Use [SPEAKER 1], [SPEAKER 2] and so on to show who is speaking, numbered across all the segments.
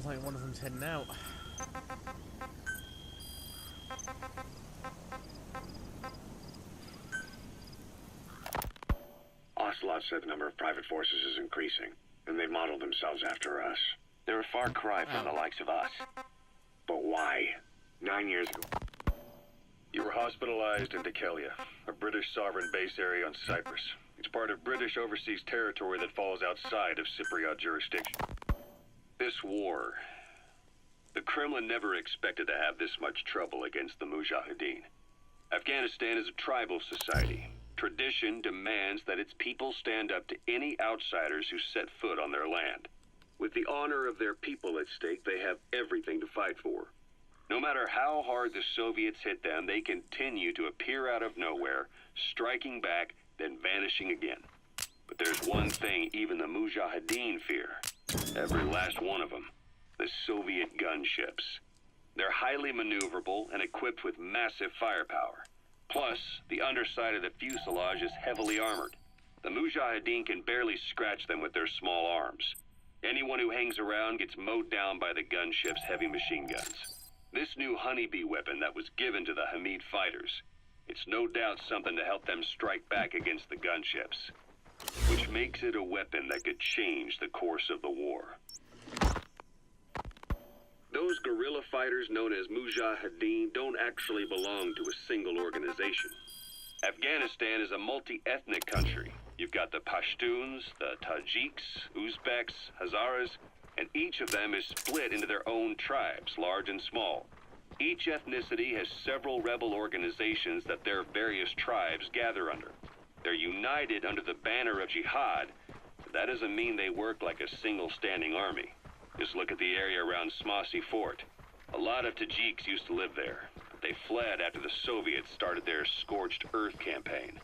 [SPEAKER 1] Sounds like one of them's heading out.
[SPEAKER 2] Ocelot said the number of private forces is increasing, and they've modeled themselves after us.
[SPEAKER 3] They're a far cry from the likes of us.
[SPEAKER 2] But why? 9 years ago.
[SPEAKER 4] You were hospitalized in Dikelia, a British sovereign base area on Cyprus. It's part of British overseas territory that falls outside of Cypriot jurisdiction. This war, the Kremlin never expected to have this much trouble against the Mujahideen. Afghanistan is a tribal society. Tradition demands that its people stand up to any outsiders who set foot on their land. With the honor of their people at stake, they have everything to fight for. No matter how hard the Soviets hit them, they continue to appear out of nowhere, striking back, then vanishing again. But there's one thing even the Mujahideen fear. Every last one of them. The Soviet gunships. They're highly maneuverable and equipped with massive firepower. Plus, the underside of the fuselage is heavily armored. The Mujahideen can barely scratch them with their small arms. Anyone who hangs around gets mowed down by the gunship's heavy machine guns. This new honeybee weapon that was given to the Hamid fighters, it's no doubt something to help them strike back against the gunships, which makes it a weapon that could change the course of the war. Those guerrilla fighters known as Mujahideen don't actually belong to a single organization. Afghanistan is a multi-ethnic country. You've got the Pashtuns, the Tajiks, Uzbeks, Hazaras, and each of them is split into their own tribes, large and small. Each ethnicity has several rebel organizations that their various tribes gather under. They're united under the banner of jihad, but that doesn't mean they work like a single standing army. Just look at the area around Smasi Fort. A lot of Tajiks used to live there, but they fled after the Soviets started their Scorched Earth campaign.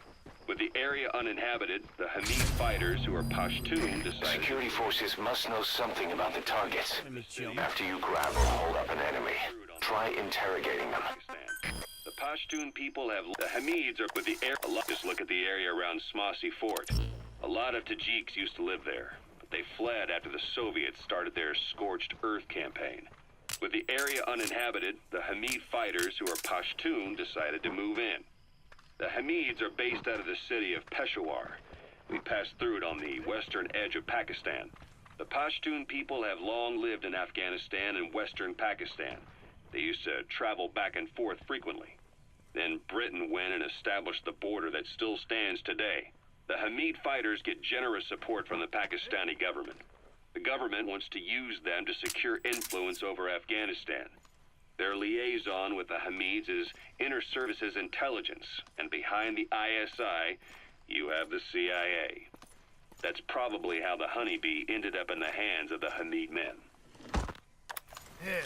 [SPEAKER 4] With the area uninhabited, the Hamid fighters, who are Pashtun, decided...
[SPEAKER 3] Security forces must know something about the targets. After you grab or hold up an enemy, try interrogating them.
[SPEAKER 4] The Pashtun people have... The Hamids are with the air... Just look at the area around Smasi Fort. A lot of Tajiks used to live there, but they fled after the Soviets started their Scorched Earth campaign. With the area uninhabited, the Hamid fighters, who are Pashtun, decided to move in. The Hamids are based out of the city of Peshawar. We passed through it on the western edge of Pakistan. The Pashtun people have long lived in Afghanistan and western Pakistan. They used to travel back and forth frequently. Then Britain went and established the border that still stands today. The Hamid fighters get generous support from the Pakistani government. The government wants to use them to secure influence over Afghanistan. Their liaison with the Hamids is Inter-Services Intelligence, and behind the ISI, you have the CIA. That's probably how the honeybee ended up in the hands of the Hamid men.
[SPEAKER 1] Here.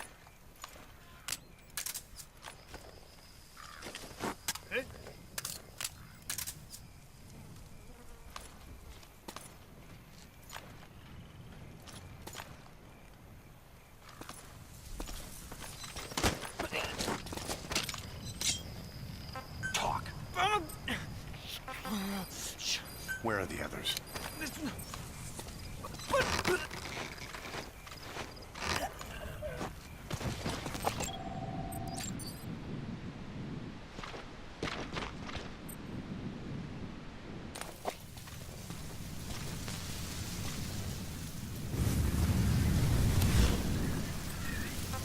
[SPEAKER 5] Where are the others?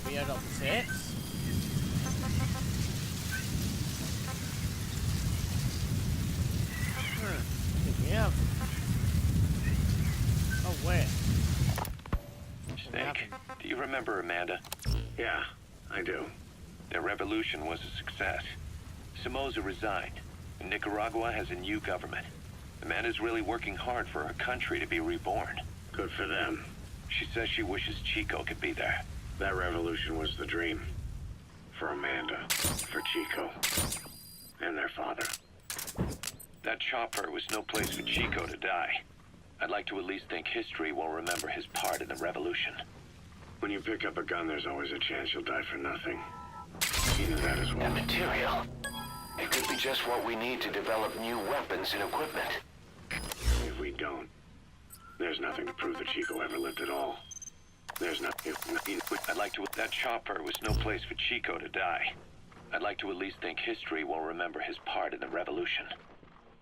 [SPEAKER 1] We are up 6. Yeah. Oh, where?
[SPEAKER 3] Snake, do you remember Amanda?
[SPEAKER 2] Yeah, I do.
[SPEAKER 3] Their revolution was a success. Somoza resigned, and Nicaragua has a new government. Amanda's really working hard for her country to be reborn.
[SPEAKER 2] Good for them.
[SPEAKER 3] She says she wishes Chico could be there.
[SPEAKER 2] That revolution was the dream. For Amanda, for Chico, and their father.
[SPEAKER 3] That chopper was no place for Chico to die. I'd like to at least think history will remember his part in the revolution.
[SPEAKER 2] When you pick up a gun, there's always a chance you'll die for nothing. You knew that as well.
[SPEAKER 3] That material. It could be just what we need to develop new weapons and equipment.
[SPEAKER 2] If we don't, there's nothing to prove that Chico ever lived at all. There's nothing.
[SPEAKER 3] to it, that chopper was no place for Chico to die. I'd like to at least think history will remember his part in the revolution.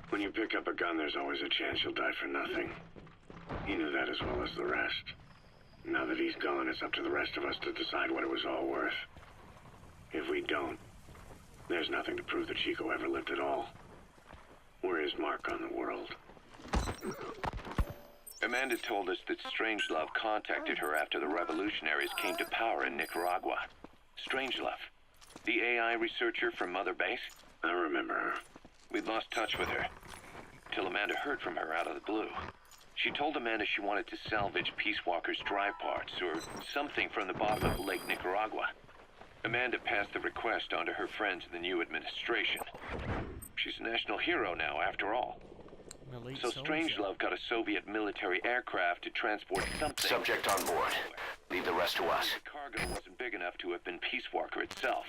[SPEAKER 2] When you pick up a gun, there's always a chance you'll die for nothing. He knew that as well as the rest. Now that he's gone, it's up to the rest of us to decide what it was all worth. If we don't, there's nothing to prove that Chico ever lived at all. We're his mark on the world.
[SPEAKER 3] Amanda told us that Strangelove contacted her after the revolutionaries came to power in Nicaragua. Strangelove, the AI researcher from Mother Base?
[SPEAKER 2] I remember her.
[SPEAKER 3] We'd lost touch with her, till Amanda heard from her out of the blue. She told Amanda she wanted to salvage Peace Walker's drive parts, or something from the bottom of Lake Nicaragua. Amanda passed the request on to her friends in the new administration. She's a national hero now, after all. So Strangelove got a Soviet military aircraft to transport something.
[SPEAKER 6] Subject on board. Leave the rest to us.
[SPEAKER 3] The cargo wasn't big enough to have been Peace Walker itself.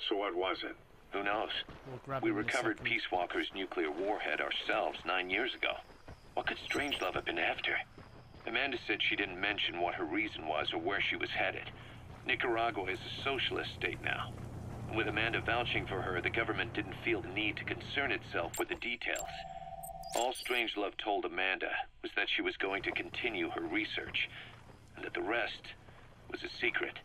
[SPEAKER 2] So what was it?
[SPEAKER 3] Who knows? We recovered Peace Walker's nuclear warhead ourselves 9 years ago. What could Strangelove have been after? Amanda said she didn't mention what her reason was or where she was headed. Nicaragua is a socialist state now. And with Amanda vouching for her, the government didn't feel the need to concern itself with the details. All Strangelove told Amanda was that she was going to continue her research, and that the rest was a secret.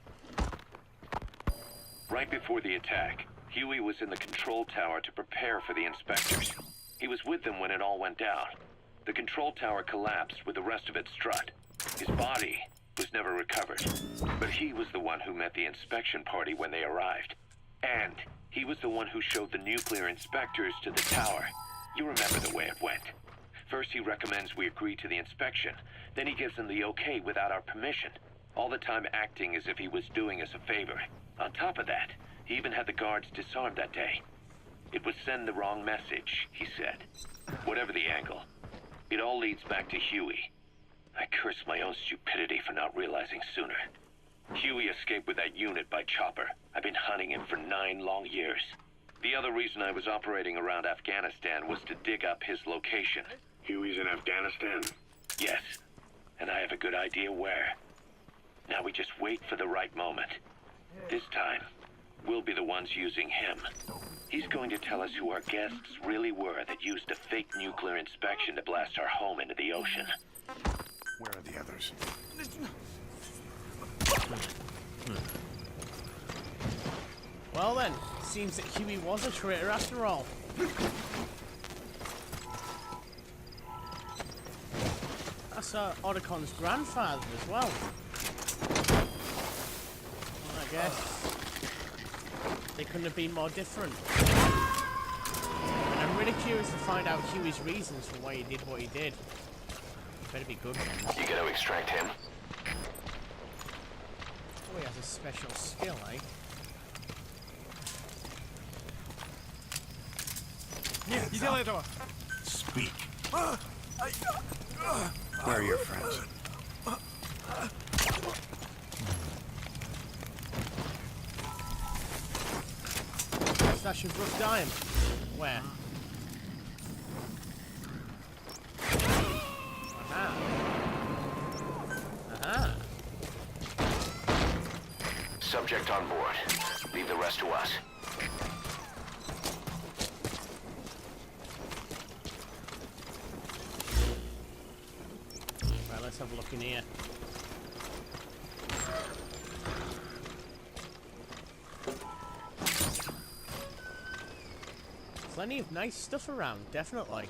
[SPEAKER 3] Right before the attack, Huey was in the control tower to prepare for the inspectors. He was with them when it all went down. The control tower collapsed with the rest of its strut. His body was never recovered, but he was the one who met the inspection party when they arrived. And he was the one who showed the nuclear inspectors to the tower. You remember the way it went. First he recommends we agree to the inspection, then he gives them the okay without our permission, all the time acting as if he was doing us a favor. On top of that, he even had the guards disarmed that day. It would send the wrong message, he said. Whatever the angle, it all leads back to Huey. I curse my own stupidity for not realizing sooner. Huey escaped with that unit by chopper. I've been hunting him for 9 long years. The other reason I was operating around Afghanistan was to dig up his location.
[SPEAKER 2] Huey's in Afghanistan?
[SPEAKER 3] Yes, and I have a good idea where. Now we just wait for the right moment. This time, we'll be the ones using him. He's going to tell us who our guests really were that used a fake nuclear inspection to blast our home into the ocean.
[SPEAKER 5] Where are the others?
[SPEAKER 1] Well then, seems that Huey was a traitor after all. That's Odacon's grandfather as well. I guess they couldn't have been more different. And I'm really curious to find out Huey's reasons for why he did what he did. Better be good ones.
[SPEAKER 6] You gonna extract him?
[SPEAKER 1] Oh, he has a special skill, eh?
[SPEAKER 5] Speak. Where are your friends?
[SPEAKER 1] Stash of rough dime. Where? Aha. Aha.
[SPEAKER 6] Subject on board. Leave the rest to us.
[SPEAKER 1] Right, let's have a look in here. Plenty of nice stuff around, definitely.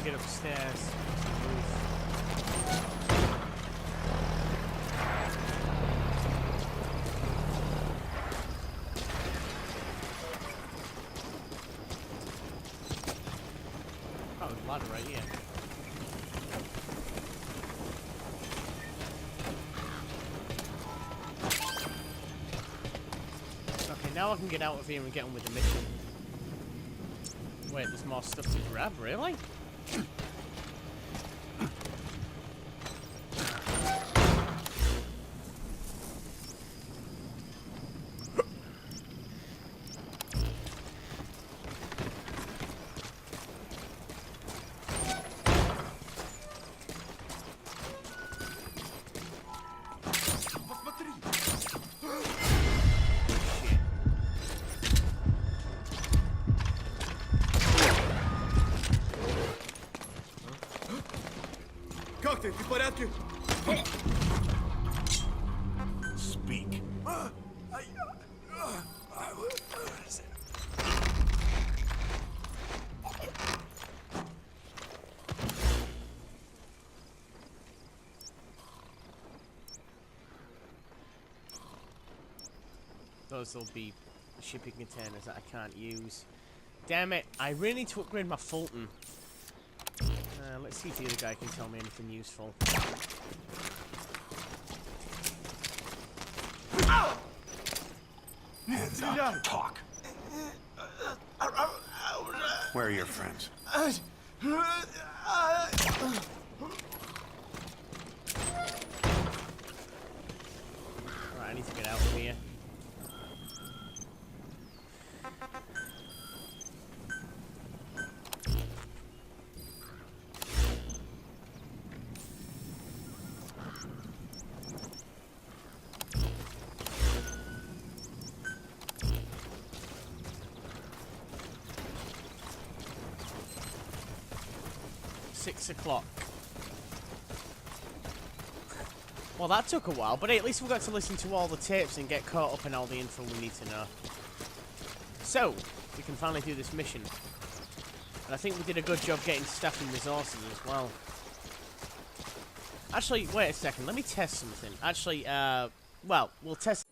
[SPEAKER 1] Get upstairs. ladder right here. Okay, now I can get out of here and get on with the mission. Wait, there's more stuff to grab, really?
[SPEAKER 7] Как ты? Ты в порядке?
[SPEAKER 5] Speak.
[SPEAKER 1] Those will be shipping containers that I can't use. Damn it, I really need to upgrade my Fulton. Let's see if the other guy can tell me anything useful.
[SPEAKER 5] Hands up. Talk. Where are your friends?
[SPEAKER 1] Alright, I need to get out of here. O'clock. Well, that took a while, but hey, at least we got to listen to all the tapes and get caught up in all the info we need to know. So, we can finally do this mission. And I think we did a good job getting staff and resources as well. Actually, wait a second, let me test something. Actually, well, we'll test...